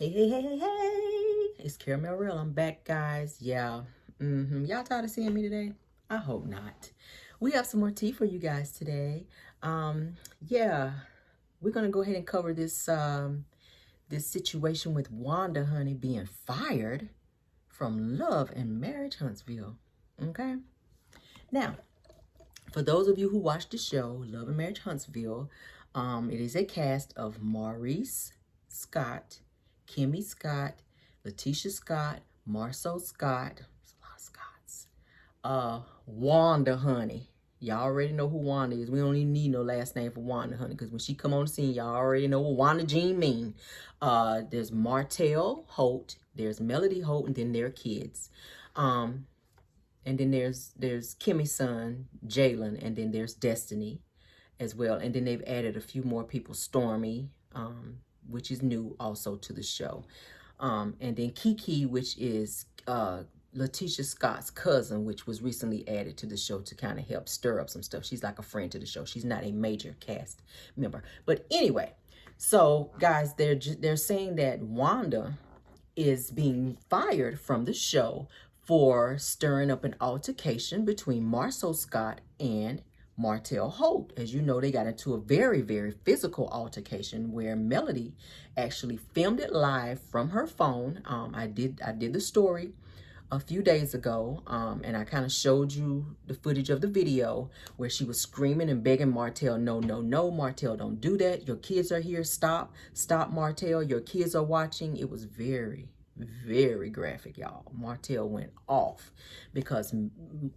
Hey, hey, hey, hey, hey. It's Caramel Real. I'm back, guys. Yeah. Y'all tired of seeing me today? I hope not. We have some more tea for you guys today. Yeah. We're gonna go ahead and cover this situation with Wanda, honey, being fired from Love and Marriage Huntsville. Okay. Now, for those of you who watched the show, Love and Marriage Huntsville, it is a cast of Maurice Scott, Kimmy Scott, Letitia Scott, Marceau Scott. There's a lot of Scotts. Wanda, honey. Y'all already know who Wanda is. We don't even need no last name for Wanda, honey, because when she come on the scene, y'all already know what Wanda Jean mean. There's Martell Holt, there's Melody Holt, and then their kids. And then there's Kimmy's son, Jalen, and then there's Destiny as well. And then they've added a few more people, Stormy, which is new also to the show. And then Kiki, which is Letitia Scott's cousin, which was recently added to the show to kind of help stir up some stuff. She's like a friend to the show. She's not a major cast member. But anyway, so guys, they're saying that Wanda is being fired from the show for stirring up an altercation between Marceau Scott and Martell Holt. As you know, they got into a very, very physical altercation where Melody actually filmed it live from her phone. I did the story a few days ago, and I kind of showed you the footage of the video where she was screaming and begging Martell, no, no, no, Martell, don't do that. Your kids are here. Stop, Martell. Your kids are watching. It was very, very graphic, y'all. Martell went off because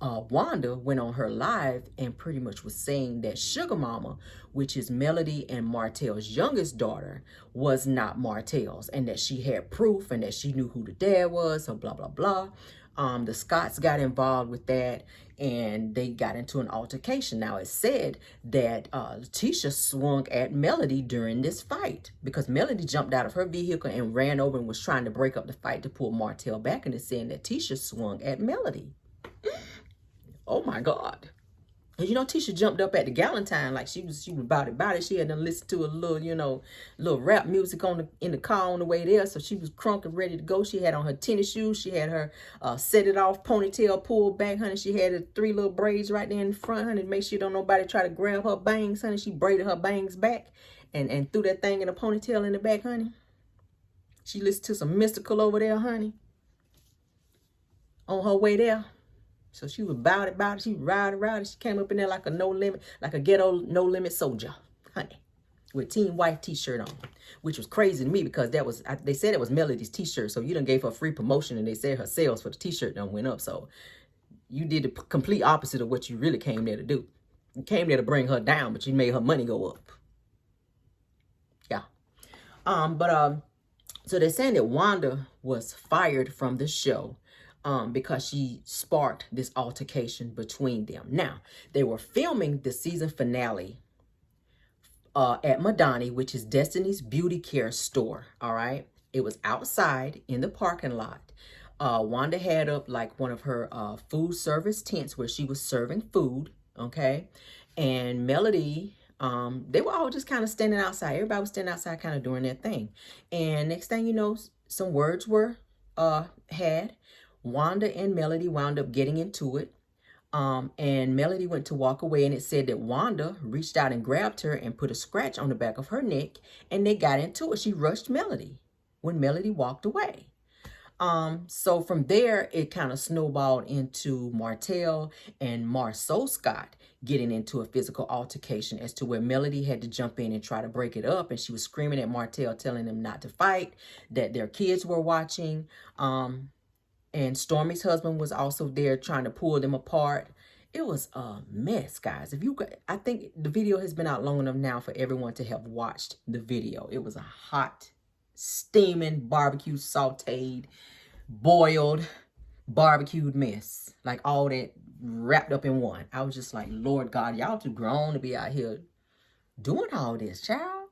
Wanda went on her live and pretty much was saying that Sugar Mama, which is Melody and Martell's youngest daughter, was not Martell's, and that she had proof and that she knew who the dad was, so blah, blah, blah. The Scotts got involved with that, and they got into an altercation. Now, it's said that Letitia swung at Melody during this fight because Melody jumped out of her vehicle and ran over and was trying to break up the fight to pull Martell back, and it's saying that Tisha swung at Melody. Oh, my God. And you know, Tisha jumped up at the Galentine like she was about it. She had to listen to a little, little rap music in the car on the way there. So she was crunk and ready to go. She had on her tennis shoes. She had her set it off ponytail pulled back, honey. She had her 3 little braids right there in front, honey, to make sure don't nobody try to grab her bangs, honey. She braided her bangs back and threw that thing in a ponytail in the back, honey. She listened to some Mystical over there, honey, on her way there. So she was about it. She riding. She came up in there like a no limit, like a ghetto no limit soldier, honey, with Team Wife t-shirt on, which was crazy to me because they said it was Melody's t-shirt. So you done gave her free promotion, and they said her sales for the t-shirt done went up. So you did the complete opposite of what you really came there to do. You came there to bring her down, but you made her money go up. Yeah. So they're saying that Wanda was fired from the show because she sparked this altercation between them. Now, they were filming the season finale at Madani, which is Destiny's beauty care store, all right? It was outside in the parking lot. Wanda had up like one of her food service tents where she was serving food, okay? And Melody, they were all just kind of standing outside. Everybody was standing outside kind of doing their thing. And next thing you know, some words were had. Wanda and Melody wound up getting into it. And Melody went to walk away, and it said that Wanda reached out and grabbed her and put a scratch on the back of her neck, and they got into it. She rushed Melody when Melody walked away. So from there, it kind of snowballed into Martell and Marceau Scott getting into a physical altercation as to where Melody had to jump in and try to break it up. And she was screaming at Martell, telling them not to fight, that their kids were watching. And Stormy's husband was also there trying to pull them apart. It was a mess, guys. I think the video has been out long enough now for everyone to have watched the video. It was a hot, steaming, barbecue, sauteed, boiled, barbecued mess. Like all that wrapped up in one. I was just like, Lord God, y'all too grown to be out here doing all this, child.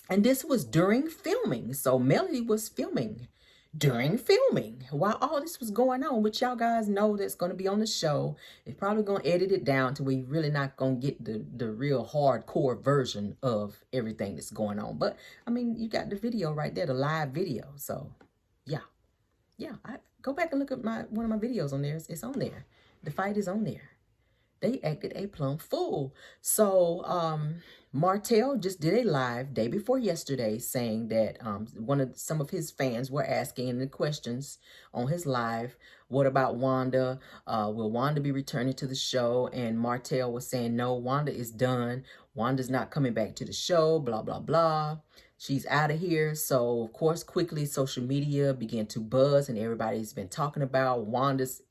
And this was during filming. So Melody was filming during filming while all this was going on, which y'all guys know that's going to be on the show. They're probably going to edit it down to where you're really not going to get the real hardcore version of everything that's going on. But I mean, you got the video right there, the live video. So yeah, I go back and look at one of my videos on there. It's on there. The fight is on there. They acted a plumb fool. So Martell just did a live day before yesterday saying that some of his fans were asking the questions on his live. What about Wanda? Will Wanda be returning to the show? And Martell was saying, no, Wanda is done. Wanda's not coming back to the show, blah, blah, blah. She's out of here. So, of course, quickly social media began to buzz and everybody's been talking about Wanda's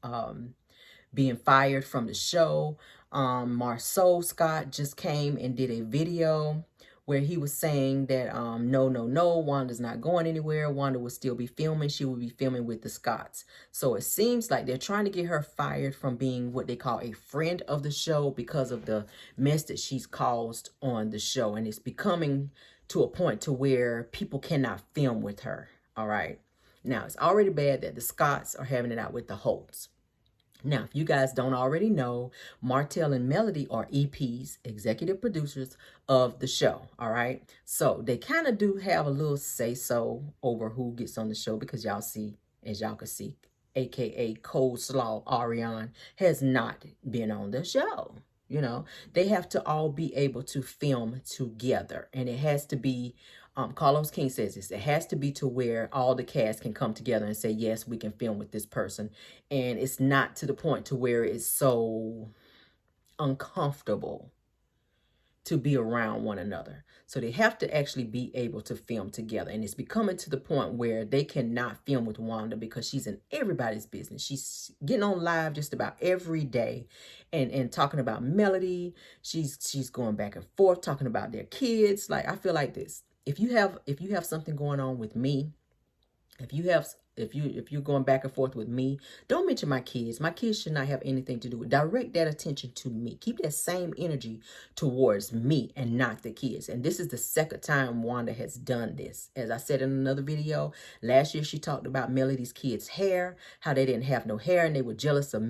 being fired from the show. Marceau Scott just came and did a video where he was saying that no, Wanda's not going anywhere. Wanda will still be filming. She will be filming with the Scotts. So it seems like they're trying to get her fired from being what they call a friend of the show because of the mess that she's caused on the show. And it's becoming to a point to where people cannot film with her. All right. Now, it's already bad that the Scotts are having it out with the Holts. Now, if you guys don't already know, Martell and Melody are EPs, executive producers of the show, all right? So they kind of do have a little say-so over who gets on the show because y'all see, as y'all can see, a.k.a. Coleslaw Ariane has not been on the show. You know, they have to all be able to film together, and it has to be Carlos King says this, it has to be to where all the cast can come together and say, yes, we can film with this person. And it's not to the point to where it's so uncomfortable to be around one another. So they have to actually be able to film together. And it's becoming to the point where they cannot film with Wanda because she's in everybody's business. She's getting on live just about every day and talking about Melody. She's going back and forth, talking about their kids. Like, I feel like this. If you have something going on with me, if you're going back and forth with me, don't mention my kids. My kids should not have anything to do with it. Direct that attention to me. Keep that same energy towards me and not the kids. And this is the second time Wanda has done this. As I said in another video, last year she talked about Melody's kids' hair, how they didn't have no hair, and they were jealous of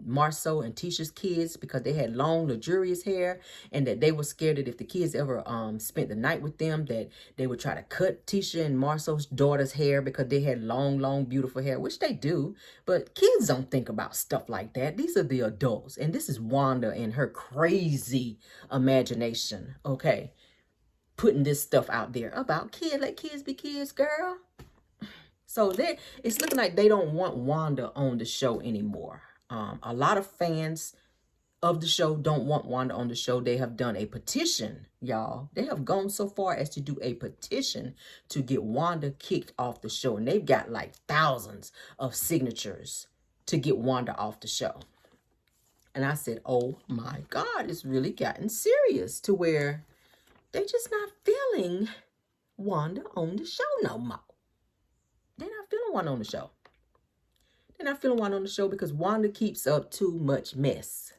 Marceau and Tisha's kids because they had long, luxurious hair, and that they were scared that if the kids ever spent the night with them, that they would try to cut Tisha and Marceau's daughter's hair because they had long, beautiful hair, which they do, but kids don't think about stuff like that. These are the adults, and this is Wanda and her crazy imagination, okay, putting this stuff out there about kids. Let kids be kids, girl. So it's looking like they don't want Wanda on the show anymore. A lot of fans of the show don't want Wanda on the show. They have done a petition, y'all. They have gone so far as to do a petition to get Wanda kicked off the show. And they've got like thousands of signatures to get Wanda off the show. And I said, oh my God, it's really gotten serious to where they're just not feeling Wanda on the show no more. They're not feeling Wanda on the show. They're not feeling Wanda on the show because Wanda keeps up too much mess.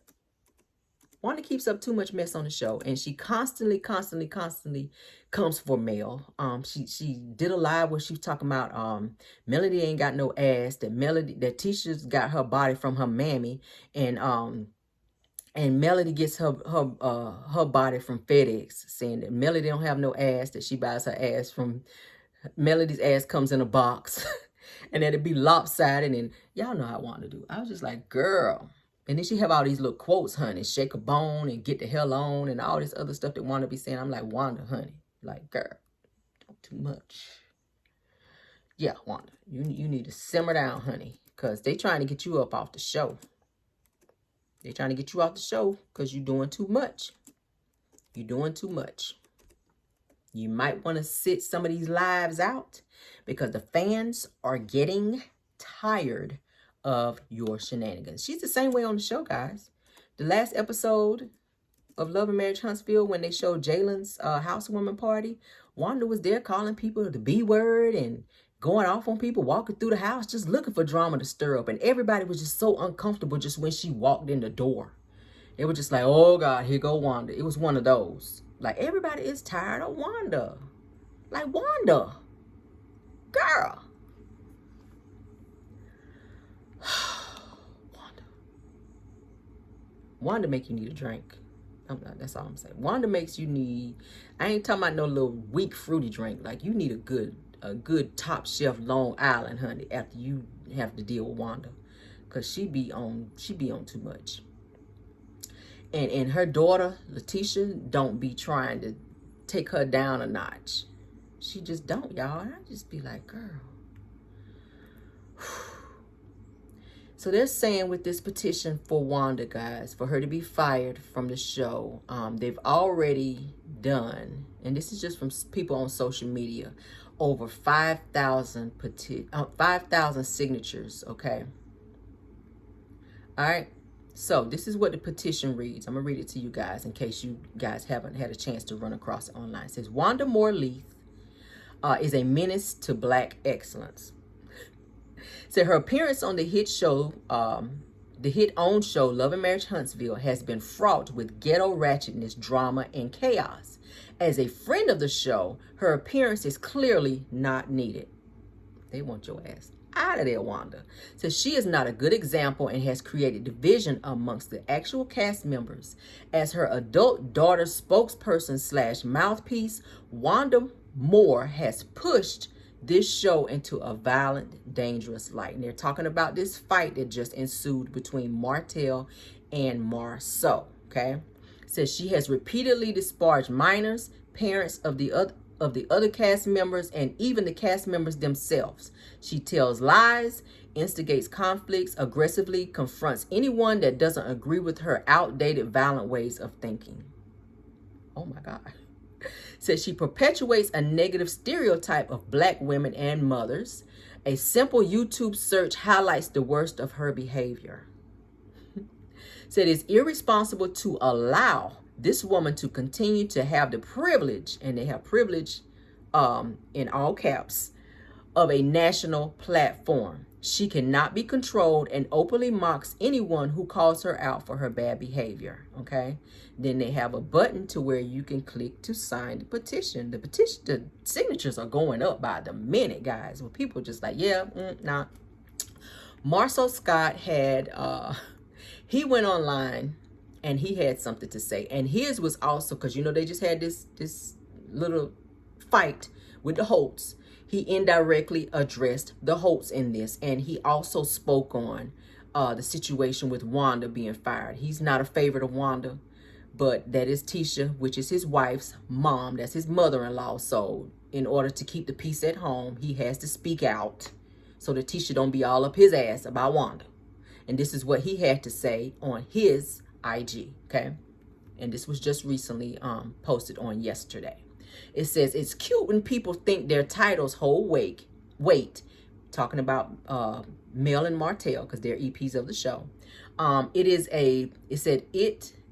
Wanda keeps up too much mess on the show, and she constantly comes for Mel. She did a live where she was talking about Melody ain't got no ass, that Tisha's got her body from her mammy, and Melody gets her body from FedEx, saying that Melody don't have no ass, that she buys her ass from Melody's ass comes in a box, and that it'd be lopsided, and y'all know how I want to do. I was just like, girl. And then she have all these little quotes, honey, shake a bone and get the hell on and all this other stuff that Wanda be saying. I'm like, Wanda, honey, like, girl, don't too much. Yeah, Wanda, you need to simmer down, honey, because they trying to get you up off the show. They trying to get you off the show because you're doing too much. You're doing too much. You might want to sit some of these lives out because the fans are getting tired of your shenanigans. She's the same way on the show, guys. The last episode of Love and Marriage Huntsville, when they showed Jalen's housewarming party, Wanda was there calling people the B word and going off on people, walking through the house, just looking for drama to stir up. And everybody was just so uncomfortable just when she walked in the door. They were just like, oh God, here go Wanda. It was one of those. Like, everybody is tired of Wanda. Like, Wanda, girl, Wanda make you need a drink. That's all I'm saying. Wanda makes you need, I ain't talking about no little weak fruity drink. Like, you need a good top shelf Long Island, honey, after you have to deal with Wanda. Cause she be on too much. And her daughter, Letitia, don't be trying to take her down a notch. She just don't, y'all. And I just be like, girl. So they're saying with this petition for Wanda, guys, for her to be fired from the show, they've already done, and this is just from people on social media, over 5,000 signatures, okay? All right. So this is what the petition reads. I'm going to read it to you guys in case you guys haven't had a chance to run across it online. It says, Wanda Moore-Leith is a menace to Black excellence. So her appearance on the hit show, the hit-owned show, Love and Marriage Huntsville, has been fraught with ghetto ratchetness, drama, and chaos. As a friend of the show, her appearance is clearly not needed. They want your ass out of there, Wanda. So she is not a good example and has created division amongst the actual cast members. As her adult daughter's spokesperson / mouthpiece, Wanda Moore has pushed this show into a violent, dangerous light. And they're talking about this fight that just ensued between Martell and Marceau, okay? Says she has repeatedly disparaged minors, parents of the other cast members, and even the cast members themselves. She tells lies, instigates conflicts, aggressively confronts anyone that doesn't agree with her outdated, violent ways of thinking. Oh my God. Says she perpetuates a negative stereotype of Black women and mothers. A simple YouTube search highlights the worst of her behavior. Said it's irresponsible to allow this woman to continue to have the privilege, and they have privilege in all caps, of a national platform. She cannot be controlled and openly mocks anyone who calls her out for her bad behavior, okay? Then they have a button to where you can click to sign the petition. The signatures are going up by the minute, guys. Well, people just like, yeah, nah. Marceau Scott had, he went online and he had something to say. And his was also, because, you know, they just had this little fight with the Holtz. He indirectly addressed the Holtz in this. And he also spoke on the situation with Wanda being fired. He's not a favorite of Wanda, but that is Tisha, which is his wife's mom. That's his mother-in-law. So in order to keep the peace at home, he has to speak out so that Tisha don't be all up his ass about Wanda. And this is what he had to say on his IG, okay? And this was just recently posted on yesterday. It says, it's cute when people think their titles hold weight. Talking about Mel and Martell, because they're EPs of the show.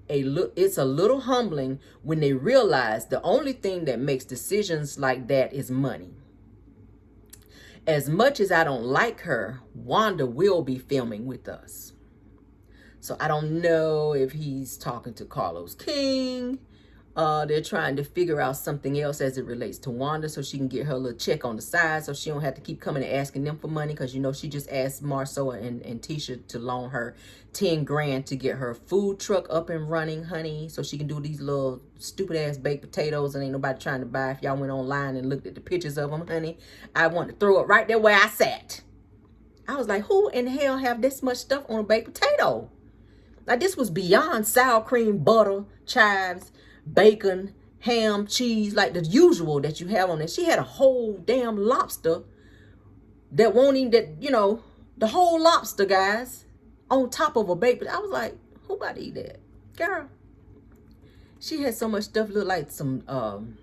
It's a little humbling when they realize the only thing that makes decisions like that is money. As much as I don't like her, Wanda will be filming with us. So I don't know if he's talking to Carlos King. They're trying to figure out something else as it relates to Wanda so she can get her little check on the side so she don't have to keep coming and asking them for money, because, you know, she just asked Marceau and Tisha to loan her 10 grand to get her food truck up and running, honey, so she can do these little stupid ass baked potatoes and ain't nobody trying to buy. If y'all went online and looked at the pictures of them, honey, I want to throw it right there where I sat. I was like, who in the hell have this much stuff on a baked potato? Like, this was beyond sour cream, butter, chives, bacon, ham, cheese, like the usual that you have on it. She had a whole damn lobster that won't even, that, you know, the whole lobster, guys, on top of a baked. I was like, who about to eat that? Girl, she had so much stuff, look like some kind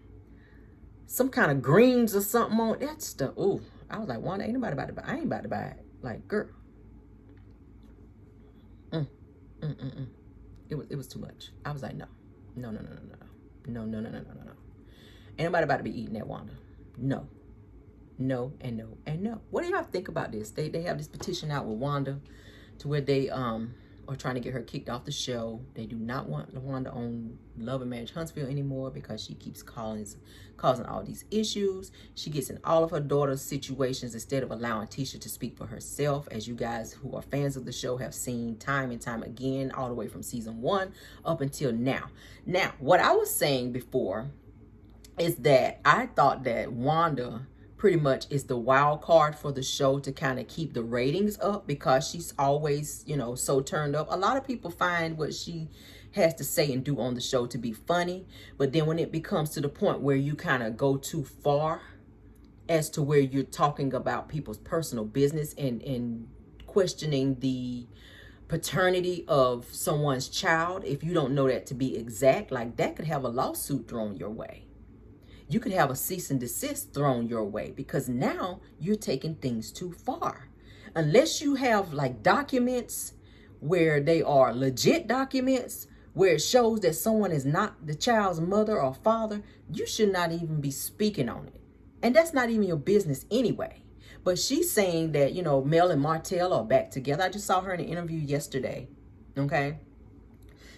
of greens or something on that stuff. Ooh, I was like, Wanda, ain't nobody about to buy. I ain't about to buy it. Like, girl. It was too much. I was like, no. No. Ain't nobody about to be eating that, Wanda. No. No, and no, and no. What do y'all think about this? They have this petition out with Wanda to where they or trying to get her kicked off the show. They do not want Wanda on Love and Marriage Huntsville anymore because she keeps causing all these issues. She gets in all of her daughter's situations instead of allowing Tisha to speak for herself, as you guys who are fans of the show have seen time and time again, all the way from season 1 up until now. Now, what I was saying before is that I thought that Wanda pretty much is the wild card for the show to kind of keep the ratings up, because she's always, you know, so turned up. A lot of people find what she has to say and do on the show to be funny, but then when it becomes to the point where you kind of go too far as to where you're talking about people's personal business and questioning the paternity of someone's child, if you don't know that to be exact, like that could have a lawsuit thrown your way. You could have a cease and desist thrown your way, because now you're taking things too far. Unless you have like documents where they are legit documents, where it shows that someone is not the child's mother or father, you should not even be speaking on it. And that's not even your business anyway. But she's saying that, you know, Mel and Martell are back together. I just saw her in an interview yesterday. Okay.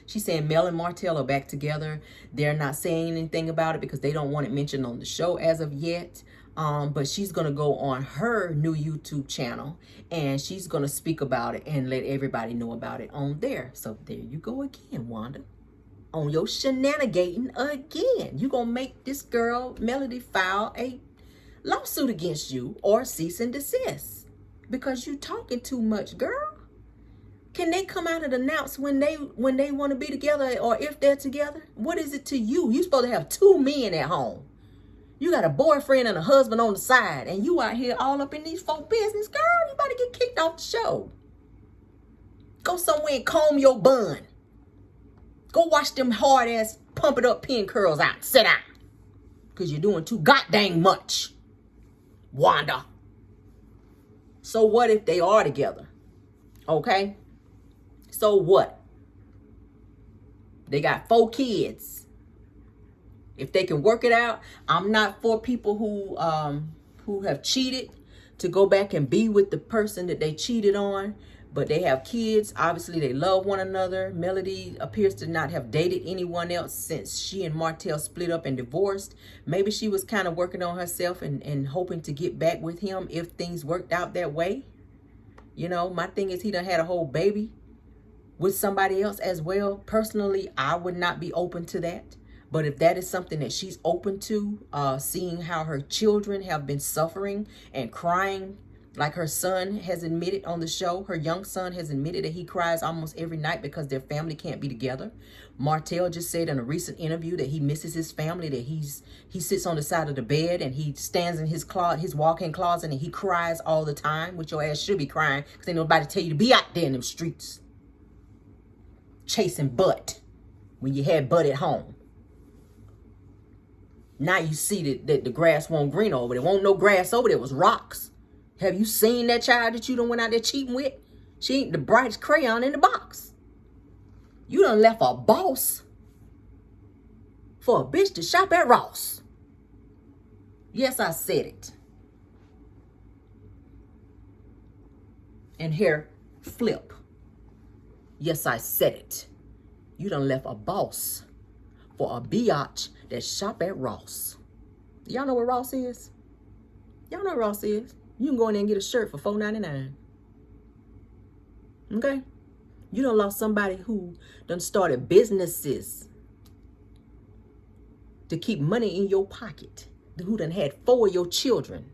She's saying Mel and Martell are back together. They're not saying anything about it because they don't want it mentioned on the show as of yet. But she's going to go on her new YouTube channel and she's going to speak about it and let everybody know about it on there. So there you go again, Wanda. On your shenanigating again. You're going to make this girl, Melody, file a lawsuit against you or cease and desist because you talking too much, girl. Can they come out and announce when they want to be together or if they're together? What is it to you? You're supposed to have 2 men at home. You got a boyfriend and a husband on the side, and you out here all up in these folk business, girl. You about to get kicked off the show. Go somewhere and comb your bun. Go wash them hard ass pump it up pin curls out. Sit down. Because you're doing too goddamn much, Wanda. So what if they are together? Okay? So what? They got 4 kids. If they can work it out, I'm not for people who have cheated to go back and be with the person that they cheated on, but they have kids. Obviously, they love one another. Melody appears to not have dated anyone else since she and Martell split up and divorced. Maybe she was kind of working on herself and hoping to get back with him if things worked out that way. You know, my thing is he done had a whole baby with somebody else as well. Personally, I would not be open to that. But if that is something that she's open to, seeing how her children have been suffering and crying, like her son has admitted on the show, her young son has admitted that he cries almost every night because their family can't be together. Martell just said in a recent interview that he misses his family, that he sits on the side of the bed and he stands in his walk-in closet and he cries all the time, which your ass should be crying because ain't nobody tell you to be out there in them streets chasing butt when you had butt at home. Now you see that the grass won't green over there. Won't no grass over there. It was rocks. Have you seen that child that you done went out there cheating with? She ain't the brightest crayon in the box. You done left a boss for a bitch to shop at Ross. Yes, I said it. And here, flip. Yes, I said it. You done left a boss for a biatch that shop at Ross. Y'all know what Ross is? Y'all know what Ross is. You can go in there and get a shirt for $4.99. Okay? You done lost somebody who done started businesses to keep money in your pocket. Who done had 4 of your children.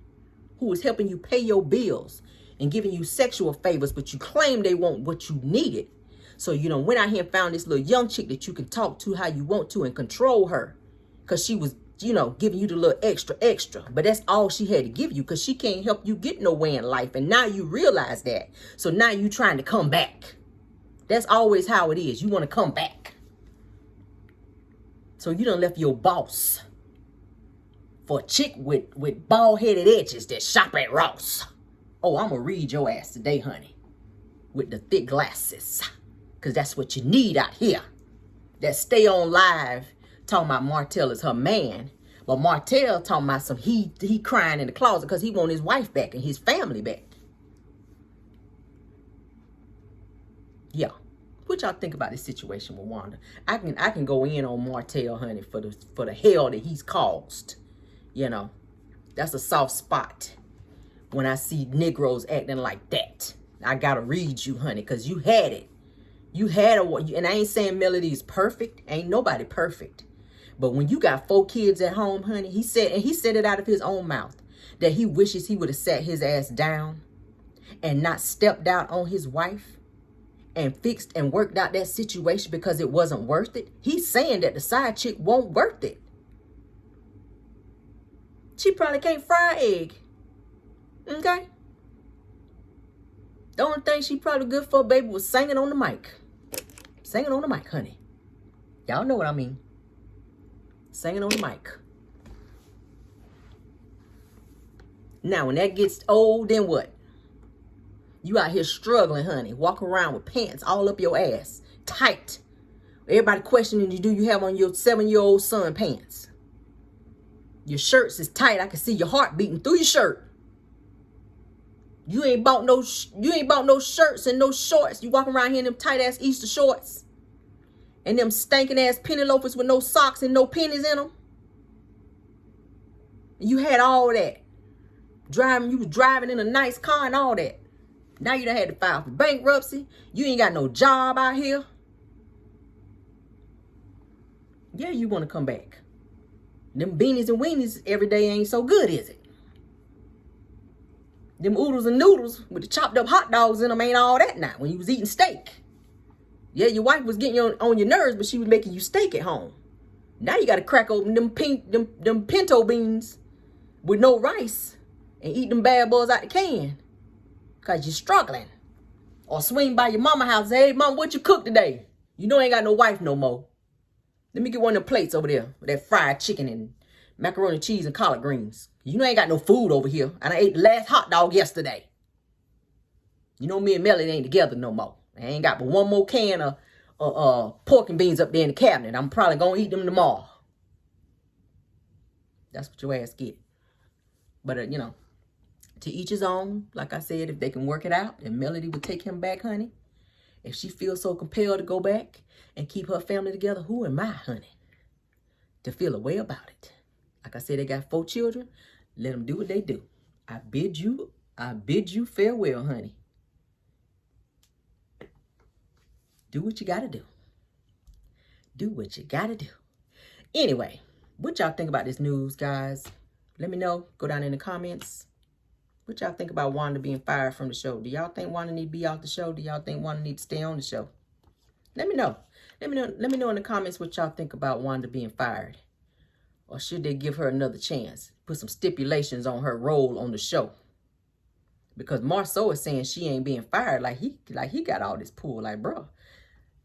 Who was helping you pay your bills and giving you sexual favors, but you claim they want what you needed. So you done went out here and found this little young chick that you can talk to how you want to and control her. Because she was, you know, giving you the little extra. But that's all she had to give you because she can't help you get nowhere in life. And now you realize that. So now you trying to come back. That's always how it is. You want to come back. So you done left your boss for a chick with bald-headed edges that shop at Ross. Oh, I'm going to read your ass today, honey. With the thick glasses. Because that's what you need out here. That stay on live talking about Martell is her man. But Martell talking about some he crying in the closet because he want his wife back and his family back. Yeah. What y'all think about this situation with Wanda? I can go in on Martell, honey, for the hell that he's caused. You know, that's a soft spot when I see Negroes acting like that. I gotta read you, honey, because you had it. You had a, and I ain't saying Melody is perfect. Ain't nobody perfect. But when you got 4 kids at home, honey, he said it out of his own mouth that he wishes he would have sat his ass down and not stepped out on his wife and fixed and worked out that situation because it wasn't worth it. He's saying that the side chick won't worth it. She probably can't fry an egg. Okay? The only thing she probably good for, baby, was singing on the mic. Singing on the mic, honey. Y'all know what I mean. Singing on the mic. Now, when that gets old, then what? You out here struggling, honey. Walk around with pants all up your ass. Tight. Everybody questioning you, do you have on your 7-year-old son pants? Your shirts is tight. I can see your heart beating through your shirt. You ain't bought no shirts and no shorts. You walking around here in them tight ass Easter shorts and them stinking ass penny loafers with no socks and no pennies in them. You had all that. You was driving in a nice car and all that. Now you done had to file for bankruptcy. You ain't got no job out here. Yeah, you want to come back. Them beanies and weenies every day ain't so good, is it? Them oodles and noodles with the chopped up hot dogs in them ain't all that now when you was eating steak. Yeah, your wife was getting you on your nerves, but she was making you steak at home. Now you got to crack open them pinto beans with no rice and eat them bad boys out the can because you're struggling. Or swing by your mama house and say, hey, mom, what you cook today? You know I ain't got no wife no more. Let me get one of them plates over there with that fried chicken and macaroni and cheese and collard greens. You know I ain't got no food over here. And I ate the last hot dog yesterday. You know me and Melody ain't together no more. I ain't got but one more can of pork and beans up there in the cabinet. I'm probably going to eat them tomorrow. That's what your ass get. But, you know, to each his own. Like I said, if they can work it out and Melody would take him back, honey. If she feels so compelled to go back and keep her family together, who am I, honey, to feel a way about it? Like I said, they got 4 children. Let them do what they do. I bid you farewell, honey. Do what you got to do. Do what you got to do. Anyway, what y'all think about this news, guys? Let me know. Go down in the comments. What y'all think about Wanda being fired from the show? Do y'all think Wanda need to be off the show? Do y'all think Wanda need to stay on the show? Let me know. Let me know in the comments what y'all think about Wanda being fired. Or should they give her another chance? Put some stipulations on her role on the show. Because Marceau is saying she ain't being fired. Like he got all this pull. Like, bro,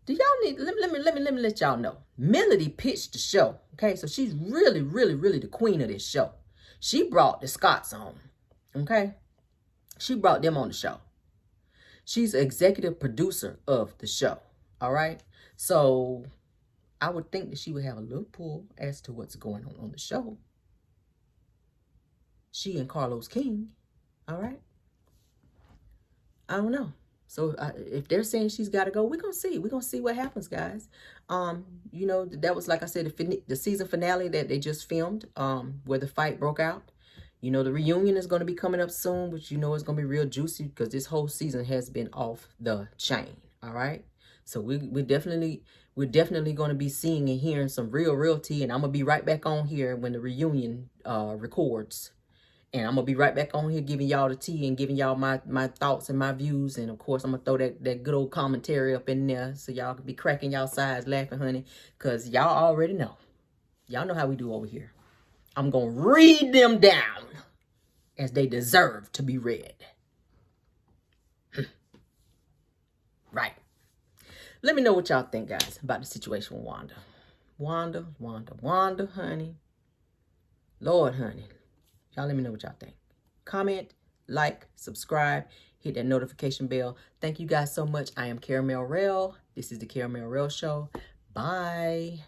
do y'all need, let me let y'all know. Melody pitched the show. Okay, so she's really the queen of this show. She brought the Scotts on. Okay, she brought them on the show. She's executive producer of the show. All right, so I would think that she would have a little pull as to what's going on the show. She and Carlos King, all right? I don't know. So if they're saying she's got to go, we're going to see. We're going to see what happens, guys. You know, that was, like I said, the season finale that they just filmed where the fight broke out. You know, the reunion is going to be coming up soon, which you know is going to be real juicy because this whole season has been off the chain, all right? So we're definitely going to be seeing and hearing some real tea. And I'm going to be right back on here when the reunion records. And I'm going to be right back on here giving y'all the tea and giving y'all my thoughts and my views. And, of course, I'm going to throw that good old commentary up in there so y'all can be cracking y'all sides laughing, honey. Because y'all already know. Y'all know how we do over here. I'm going to read them down as they deserve to be read. Right. Let me know what y'all think, guys, about the situation with Wanda. Wanda, honey. Lord, honey. Y'all let me know what y'all think. Comment, like, subscribe, hit that notification bell. Thank you guys so much. I am Caramel Rel. This is the Caramel Rel Show. Bye.